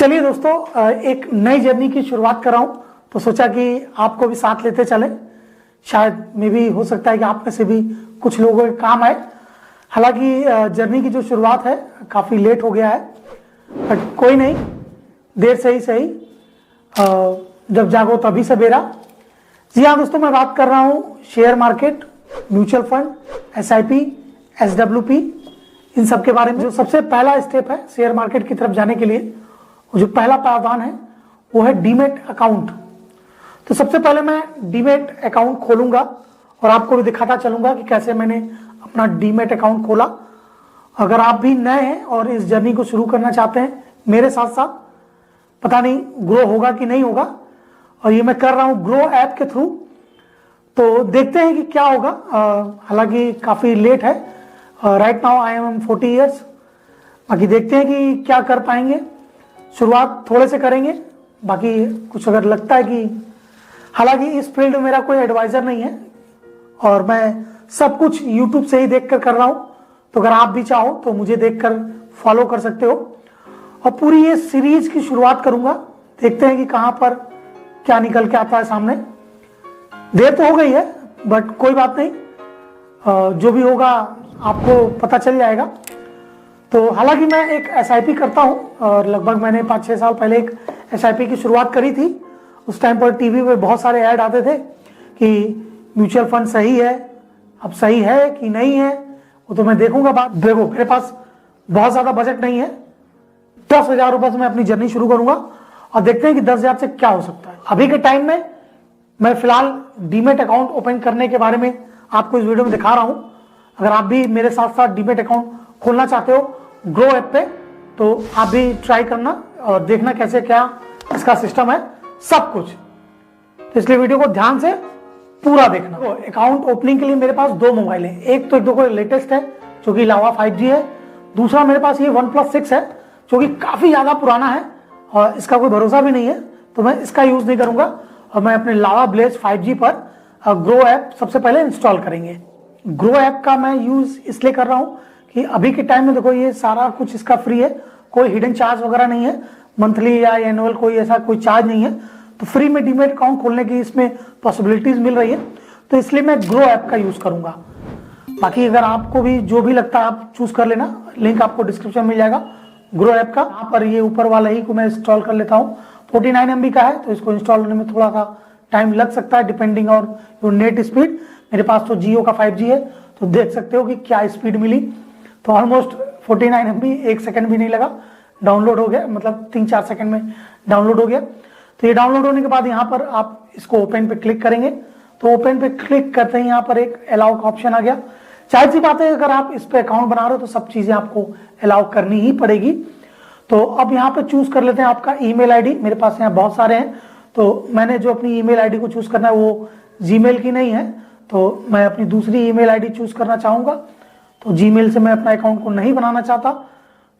चलिए दोस्तों, एक नई जर्नी की शुरुआत कर रहा हूं, तो सोचा कि आपको भी साथ लेते चले। शायद में भी हो सकता है कि आप में से भी कुछ लोगों के काम आए। हालांकि जर्नी की जो शुरुआत है काफ़ी लेट हो गया है, बट कोई नहीं, देर से ही सही, जब जागो तभी सवेरा। जी हाँ दोस्तों, मैं बात कर रहा हूँ share market, mutual fund, SIP, SWP, इन सब के बारे में। जो सबसे पहला स्टेप है शेयर मार्केट की तरफ जाने के लिए, जो पहला पायदान है वो है डीमेट अकाउंट। तो सबसे पहले मैं डीमेट अकाउंट खोलूंगा और आपको भी दिखाता चलूंगा कि कैसे मैंने अपना डीमेट अकाउंट खोला। अगर आप भी नए हैं और इस जर्नी को शुरू करना चाहते हैं मेरे साथ साथ, पता नहीं ग्रो होगा कि नहीं होगा, और ये मैं कर रहा हूं ग्रो ऐप के थ्रू, तो देखते हैं कि क्या होगा। हालांकि काफी लेट है, right now I am 40 years. बाकी देखते हैं कि क्या कर पाएंगे। शुरुआत थोड़े से करेंगे, बाकी कुछ अगर लगता है कि, हालांकि इस फील्ड में मेरा कोई एडवाइजर नहीं है और मैं सब कुछ यूट्यूब से ही देखकर कर रहा हूं, तो अगर आप भी चाहो तो मुझे देखकर फॉलो कर सकते हो। और पूरी ये सीरीज की शुरुआत करूंगा, देखते हैं कि कहां पर क्या निकल के आता है सामने। देर तो हो गई है बट कोई बात नहीं, जो भी होगा आपको पता चल जाएगा। तो हालांकि मैं एक SIP करता हूं और लगभग मैंने 5-6 साल पहले एक SIP की शुरुआत करी थी। उस टाइम पर टीवी पे बहुत सारे ऐड आते थे कि म्यूचुअल फंड सही है, अब सही है कि नहीं है वो तो मैं देखूंगा। बात देखो, मेरे पास बहुत ज्यादा बजट नहीं है, 10,000 रुपए से मैं अपनी जर्नी शुरू करूंगा और देखते हैं कि 10,000 से क्या हो सकता है। अभी के टाइम में मैं फिलहाल डीमेट अकाउंट ओपन करने के बारे में आपको इस वीडियो में दिखा रहा हूं। अगर आप भी मेरे साथ साथ डीमेट अकाउंट खोलना चाहते हो ग्रो ऐप पे, तो आप भी ट्राई करना और देखना कैसे क्या इसका सिस्टम है, सब कुछ। तो इसलिए वीडियो को ध्यान से पूरा देखना। तो अकाउंट ओपनिंग के लिए मेरे पास 2 मोबाइल है, एक तो देखो लेटेस्ट है जो कि लावा 5G है, दूसरा मेरे पास ये OnePlus 6 है जो कि काफी ज्यादा पुराना है और इसका कोई भरोसा भी नहीं है, तो मैं इसका यूज नहीं करूंगा। और मैं अपने लावा ब्लेज 5G पर ग्रो ऐप सबसे पहले इंस्टॉल करेंगे। ग्रो ऐप का मैं यूज इसलिए कर रहा हूं कि अभी के टाइम में देखो ये सारा कुछ इसका फ्री है, कोई हिडन चार्ज वगैरह नहीं है, मंथली या एनुअल कोई ऐसा कोई चार्ज नहीं है। तो फ्री में डीमेट अकाउंट खोलने की इसमें पॉसिबिलिटीज मिल रही है, तो इसलिए मैं ग्रो ऐप का यूज करूंगा। बाकी अगर आपको भी जो भी लगता है आप चूज कर लेना, लिंक आपको डिस्क्रिप्शन में मिल जाएगा ग्रो ऐप का। यहाँ पर ये ऊपर वाला ही को मैं इंस्टॉल कर लेता हूँ। 49 MB का है, तो इसको इंस्टॉल होने में थोड़ा सा टाइम लग सकता है depending on your net speed. मेरे पास तो जियो का 5G है, तो देख सकते हो कि क्या स्पीड मिली। तो ऑलमोस्ट 49 MB, 1 सेकंड भी नहीं लगा, डाउनलोड हो गया, मतलब 3-4 सेकंड में डाउनलोड हो गया। तो ये डाउनलोड होने के बाद यहाँ पर आप इसको ओपन पे क्लिक करेंगे, तो ओपन पे क्लिक करते ही यहाँ पर एक अलाउ का ऑप्शन आ गया। जाहिर सी बात है, अगर आप इस पे अकाउंट बना रहे हो तो सब चीजें आपको अलाउ करनी ही पड़ेगी। तो अब यहाँ पे चूज कर लेते हैं आपका ईमेल आईडी। मेरे पास यहाँ बहुत सारे हैं, तो मैंने जो अपनी ईमेल आईडी को चूज करना है वो जीमेल की नहीं है, तो मैं अपनी दूसरी ईमेल आईडी चूज करना चाहूंगा। तो जीमेल से मैं अपना अकाउंट को नहीं बनाना चाहता,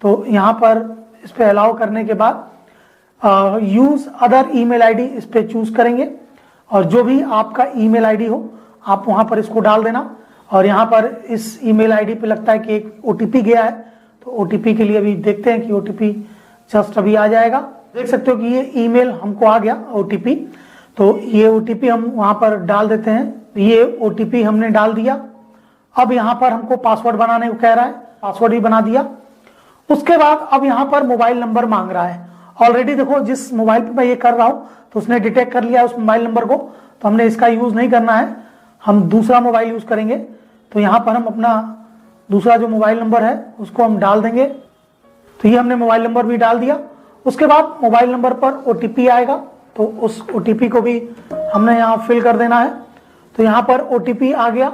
तो यहाँ पर इस पे अलाउ करने के बाद यूज अदर ईमेल आईडी इस पे चूज करेंगे, और जो भी आपका ईमेल आईडी हो आप वहां पर इसको डाल देना। और यहाँ पर इस ईमेल आईडी पे लगता है कि एक OTP गया है, तो OTP के लिए अभी देखते हैं कि OTP जस्ट अभी आ जाएगा। देख सकते हो कि ये ईमेल हमको आ गया OTP, तो ये OTP हम वहां पर डाल देते हैं। ये OTP हमने डाल दिया। अब यहाँ पर हमको पासवर्ड बनाने को कह रहा है, पासवर्ड भी बना दिया। उसके बाद अब यहाँ पर मोबाइल नंबर मांग रहा है। ऑलरेडी देखो जिस मोबाइल पे मैं ये कर रहा हूँ तो उसने डिटेक्ट कर लिया उस मोबाइल नंबर को, तो हमने इसका यूज नहीं करना है, हम दूसरा मोबाइल यूज करेंगे। तो यहाँ पर हम अपना दूसरा जो मोबाइल नंबर है उसको हम डाल देंगे। तो ये हमने मोबाइल नंबर भी डाल दिया। उसके बाद मोबाइल नंबर पर OTP आएगा, तो उस OTP को भी हमने यहाँ फिल कर देना है। तो यहाँ पर OTP आ गया,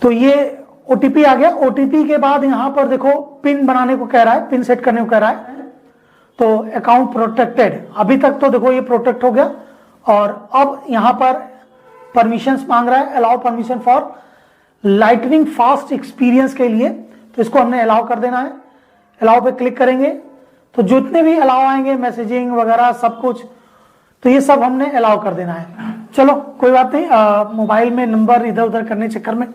तो ये OTP आ गया। OTP के बाद यहाँ पर देखो पिन बनाने को कह रहा है, पिन सेट करने को कह रहा है। तो अकाउंट प्रोटेक्टेड, अभी तक तो देखो ये प्रोटेक्ट हो गया, और अब यहाँ पर परमिशंस मांग रहा है, allow permission for lightning fast experience के लिए, तो इसको हमने अलाउ कर देना है। अलाउ पे क्लिक करेंगे तो जितने भी अलाउ आएंगे, मैसेजिंग वगैरह सब कुछ, तो ये सब हमने अलाउ कर देना है। चलो कोई बात नहीं, मोबाइल में नंबर इधर उधर करने चक्कर में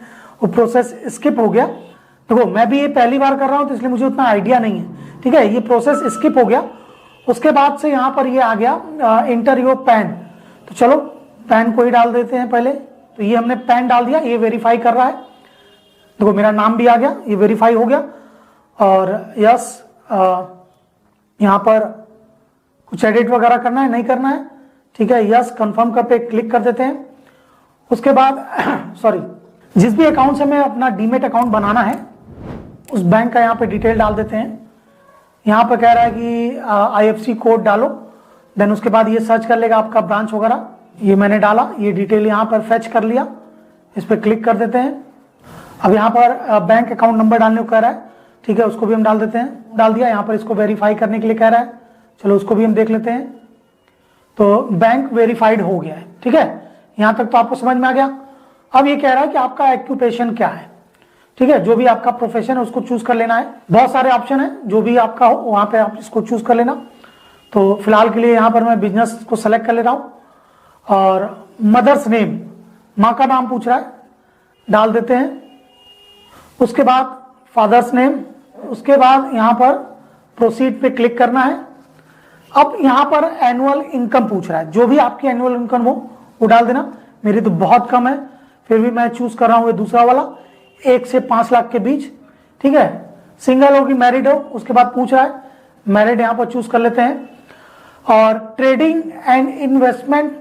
वो प्रोसेस स्किप हो गया। देखो मैं भी ये पहली बार कर रहा हूं, तो इसलिए मुझे उतना आइडिया नहीं है, ठीक है। ये प्रोसेस स्किप हो गया। उसके बाद से यहाँ पर ये आ गया इंटर योर पैन। तो चलो पैन को ही डाल देते हैं पहले। तो ये हमने पैन डाल दिया, ये वेरीफाई कर रहा है। देखो मेरा नाम भी आ गया, ये वेरीफाई हो गया। और यस, यहाँ पर कुछ एडिट वगैरह करना है, नहीं करना है, ठीक है। यस कंफर्म कर पे क्लिक कर देते हैं। उसके बाद सॉरी, जिस भी अकाउंट से हमें अपना डीमेट अकाउंट बनाना है उस बैंक का यहाँ पे डिटेल डाल देते हैं। यहाँ पे कह रहा है कि IFSC कोड डालो, देन उसके बाद ये सर्च कर लेगा आपका ब्रांच वगैरह। ये मैंने डाला, ये डिटेल यहाँ पर फेच कर लिया, इस पर क्लिक कर देते हैं। अब यहाँ पर बैंक अकाउंट नंबर डालने को कह रहा है, ठीक है, उसको भी हम डाल देते हैं। डाल दिया। यहाँ पर इसको वेरीफाई करने के लिए कह रहा है, चलो उसको भी हम देख लेते हैं। तो बैंक वेरीफाइड हो गया है, ठीक है। यहाँ तक तो आपको समझ में आ गया। अब ये कह रहा है कि आपका ऑक्यूपेशन क्या है, ठीक है, जो भी आपका प्रोफेशन है उसको चूज कर लेना है। बहुत सारे ऑप्शन है, जो भी आपका हो वहां पे आप इसको चूज कर लेना। तो फिलहाल के लिए यहाँ पर मैं बिजनेस को सेलेक्ट कर ले रहा हूँ। और मदर्स नेम, माँ का नाम पूछ रहा है, डाल देते हैं। उसके बाद फादर्स नेम, उसके बाद यहाँ पर प्रोसीड पे क्लिक करना है। अब यहाँ पर एनुअल इनकम पूछ रहा है, जो भी आपकी एनुअल इनकम हो वो डाल देना। मेरी तो बहुत कम है, फिर भी मैं चूज कर रहा हूँ ये दूसरा वाला, 1 से 5 लाख के बीच, ठीक है। सिंगल हो कि मैरिड हो, उसके बाद पूछ रहा है, मैरिड यहाँ पर चूज कर लेते हैं। और ट्रेडिंग एंड इन्वेस्टमेंट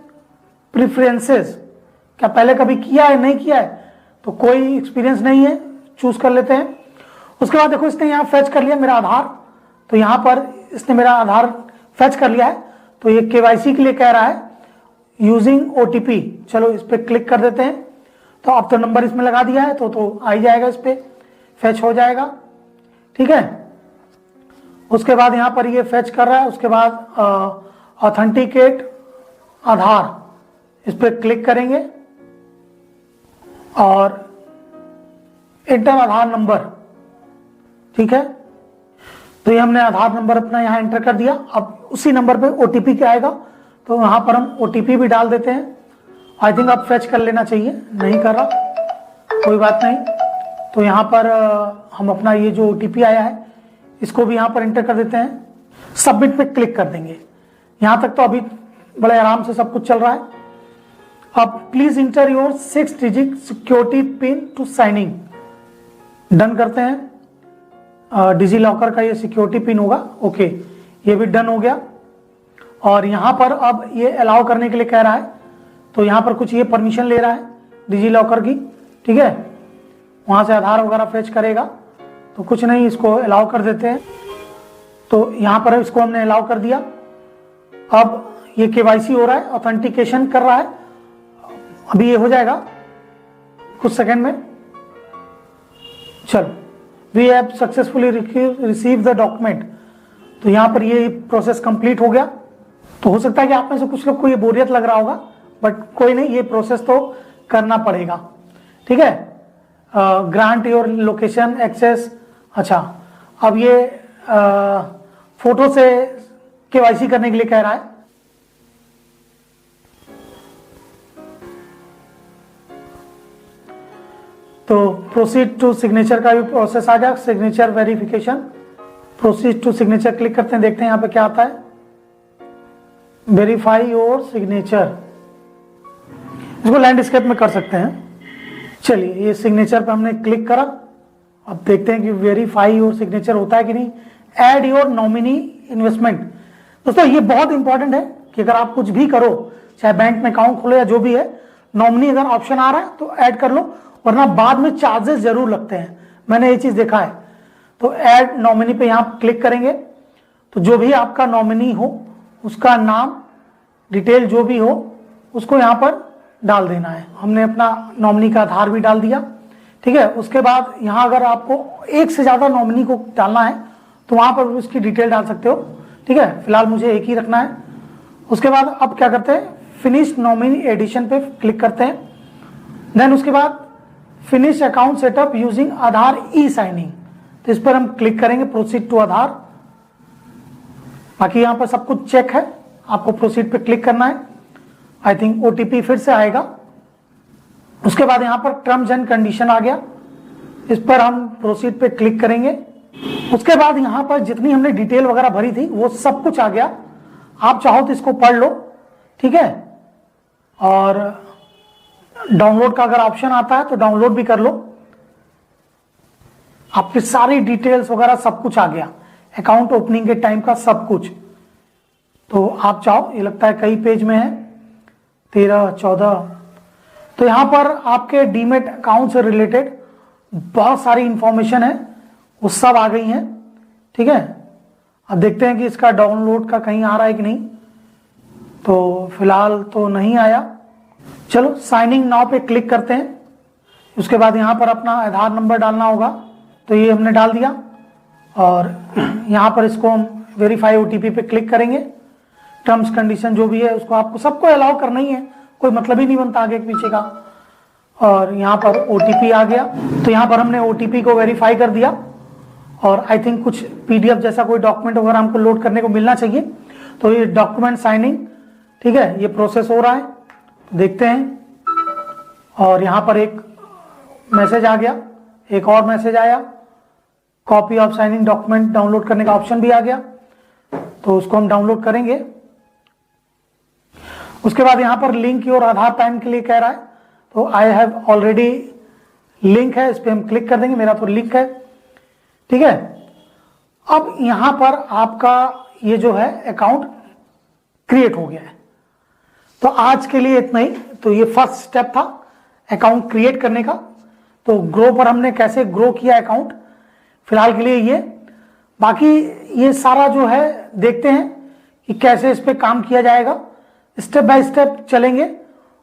प्रेफरेंसेस, क्या पहले कभी किया है, नहीं किया है, तो कोई एक्सपीरियंस नहीं है, चूज कर लेते हैं। उसके बाद देखो इसने यहाँ फेच कर लिया मेरा आधार, तो यहाँ पर इसने मेरा आधार फेच कर लिया है। तो ये KYC के लिए कह रहा है यूजिंग OTP, चलो इस पर क्लिक कर देते हैं। तो अब तो नंबर इसमें लगा दिया है, तो आ ही जाएगा, इस पर फेच हो जाएगा, ठीक है। उसके बाद यहाँ पर ये फेच कर रहा है। उसके बाद ऑथेंटिकेट आधार, इस पर क्लिक करेंगे और इंटर आधार नंबर, ठीक है। तो ये हमने आधार नंबर अपना यहाँ एंटर कर दिया। अब उसी नंबर पे OTP क्या आएगा, तो यहाँ पर हम OTP भी डाल देते हैं। आई थिंक अब फेच कर लेना चाहिए, नहीं कर रहा, कोई बात नहीं। तो यहाँ पर हम अपना ये जो OTP आया है इसको भी यहाँ पर एंटर कर देते हैं, सबमिट पे क्लिक कर देंगे। यहाँ तक तो अभी बड़े आराम से सब कुछ चल रहा है। अब please enter your 6 digit security pin to sign in, done करते हैं। डिजी लॉकर का ये सिक्योरिटी पिन होगा, ओके, ये भी डन हो गया। और यहाँ पर अब ये अलाउ करने के लिए कह रहा है, तो यहाँ पर कुछ ये परमिशन ले रहा है डिजी लॉकर की, ठीक है। वहां से आधार वगैरह फेच करेगा, तो कुछ नहीं, इसको अलाउ कर देते हैं। तो यहाँ पर इसको हमने अलाउ कर दिया। अब ये KYC हो रहा है, ऑथेंटिकेशन कर रहा है, अभी ये हो जाएगा कुछ सेकंड में। चलो, we have successfully receive the document, तो यहाँ पर ये प्रोसेस कंप्लीट हो गया। तो हो सकता है कि आप में से कुछ लोग को ये बोरियत लग रहा होगा, बट कोई नहीं, ये प्रोसेस तो करना पड़ेगा, ठीक है। ग्रांट योर लोकेशन एक्सेस, अच्छा, अब ये फोटो से KYC करने के लिए कह रहा है। तो प्रोसीड टू सिग्नेचर का भी प्रोसेस आ गया, signature verification, proceed to signature click करते हैं, देखते हैं यहाँ पे क्या आता है। वेरीफाई योर सिग्नेचर, इसको लैंडस्केप में कर सकते हैं। चलिए, ये सिग्नेचर पे हमने क्लिक करा, अब देखते हैं कि वेरीफाई योर सिग्नेचर होता है कि नहीं। ऐड योर नॉमिनी इन्वेस्टमेंट, दोस्तों ये बहुत इंपॉर्टेंट है कि अगर आप कुछ भी करो, चाहे बैंक में अकाउंट खोलो या जो भी है, नॉमिनी अगर ऑप्शन आ रहा है तो ऐड कर लो, वरना बाद में चार्जेस जरूर लगते हैं, मैंने ये चीज देखा है। तो ऐड नॉमिनी पे यहाँ क्लिक करेंगे, तो जो भी आपका नॉमिनी हो उसका नाम डिटेल जो भी हो उसको यहाँ पर डाल देना है। हमने अपना नॉमिनी का आधार भी डाल दिया, ठीक है। उसके बाद यहाँ अगर आपको एक से ज्यादा नॉमिनी को डालना है तो वहां पर उसकी डिटेल डाल सकते हो, ठीक है। फिलहाल मुझे एक ही रखना है। उसके बाद अब क्या करते हैं, फिनिश नॉमिनी एडिशन पे क्लिक करते हैं। देन उसके बाद फिनिश अकाउंट सेटअप यूजिंग आधार ई साइनिंग, तो इस पर हम क्लिक करेंगे, प्रोसीड टू आधार। बाकी यहाँ पर सब कुछ चेक है, आपको प्रोसीड पे क्लिक करना है। आई थिंक OTP फिर से आएगा। उसके बाद यहाँ पर टर्म्स एंड कंडीशन आ गया, इस पर हम प्रोसीड पे क्लिक करेंगे, उसके बाद यहाँ पर जितनी हमने डिटेल वगैरह भरी थी वो सब कुछ आ गया। आप चाहो तो इसको पढ़ लो, ठीक है, और डाउनलोड का अगर ऑप्शन आता है तो डाउनलोड भी कर लो। आपकी सारी डिटेल्स वगैरह सब कुछ आ गया, अकाउंट ओपनिंग के टाइम का सब कुछ। तो आप चाहो, ये लगता है कई पेज में है, 13, 14। तो यहां पर आपके डीमेट अकाउंट से रिलेटेड बहुत सारी इंफॉर्मेशन है, वो सब आ गई हैं, ठीक है। अब देखते हैं कि इसका डाउनलोड का कहीं आ रहा है कि नहीं। तो फिलहाल तो नहीं आया। चलो साइनिंग नाउ पे क्लिक करते हैं। उसके बाद यहाँ पर अपना आधार नंबर डालना होगा, तो ये हमने डाल दिया। और यहाँ पर इसको हम वेरीफाई ओटीपी पे क्लिक करेंगे। टर्म्स कंडीशन जो भी है उसको आपको सबको अलाउ करना ही है, कोई मतलब ही नहीं बनता आगे पीछे का। और यहाँ पर ओटीपी आ गया, तो यहाँ पर हमने ओटीपी को वेरीफाई कर दिया। और आई थिंक कुछ पीडीएफ जैसा कोई डॉक्यूमेंट वगैरह हमको लोड करने को मिलना चाहिए। तो ये डॉक्यूमेंट साइनिंग, ठीक है, ये प्रोसेस हो रहा है, देखते हैं। और यहाँ पर एक मैसेज आ गया, एक और मैसेज आया, copy of signing document download करने का ऑप्शन भी आ गया, तो उसको हम डाउनलोड करेंगे। उसके बाद यहाँ पर लिंक योर आधार पैन के लिए कह रहा है, तो आई हैव ऑलरेडी लिंक है, इस पर हम क्लिक कर देंगे, मेरा तो लिंक है, ठीक है। अब यहां पर आपका ये जो है अकाउंट क्रिएट हो गया है। तो आज के लिए इतना ही। तो ये फर्स्ट स्टेप था अकाउंट क्रिएट करने का। तो ग्रो पर हमने कैसे ग्रो किया अकाउंट, फिलहाल के लिए ये। बाकी ये सारा जो है देखते हैं कि कैसे इस पे काम किया जाएगा, स्टेप बाय स्टेप चलेंगे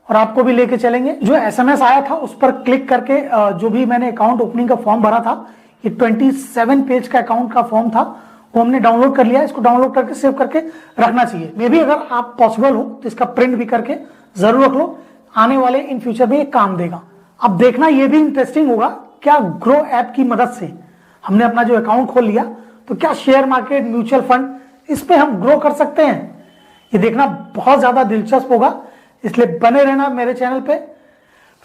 और आपको भी लेके चलेंगे। जो एसएमएस आया था उस पर क्लिक करके जो भी मैंने अकाउंट ओपनिंग का फॉर्म भरा था, ये 27 पेज का अकाउंट का फॉर्म था, वो हमने डाउनलोड कर लिया। इसको डाउनलोड करके सेव करके रखना चाहिए। मे भी अगर आप पॉसिबल हो तो इसका प्रिंट भी करके जरूर रख लो, आने वाले इन फ्यूचर में ये काम देगा। अब देखना ये भी इंटरेस्टिंग होगा, क्या ग्रो ऐप की मदद से हमने अपना जो अकाउंट खोल लिया तो क्या शेयर मार्केट, म्यूचुअल फंड, इस पे हम ग्रो कर सकते हैं। ये देखना बहुत ज्यादा दिलचस्प होगा, इसलिए बने रहना मेरे चैनल पे।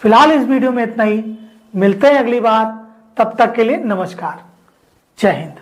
फिलहाल इस वीडियो में इतना ही, मिलते हैं अगली बार, तब तक के लिए नमस्कार, जय हिंद।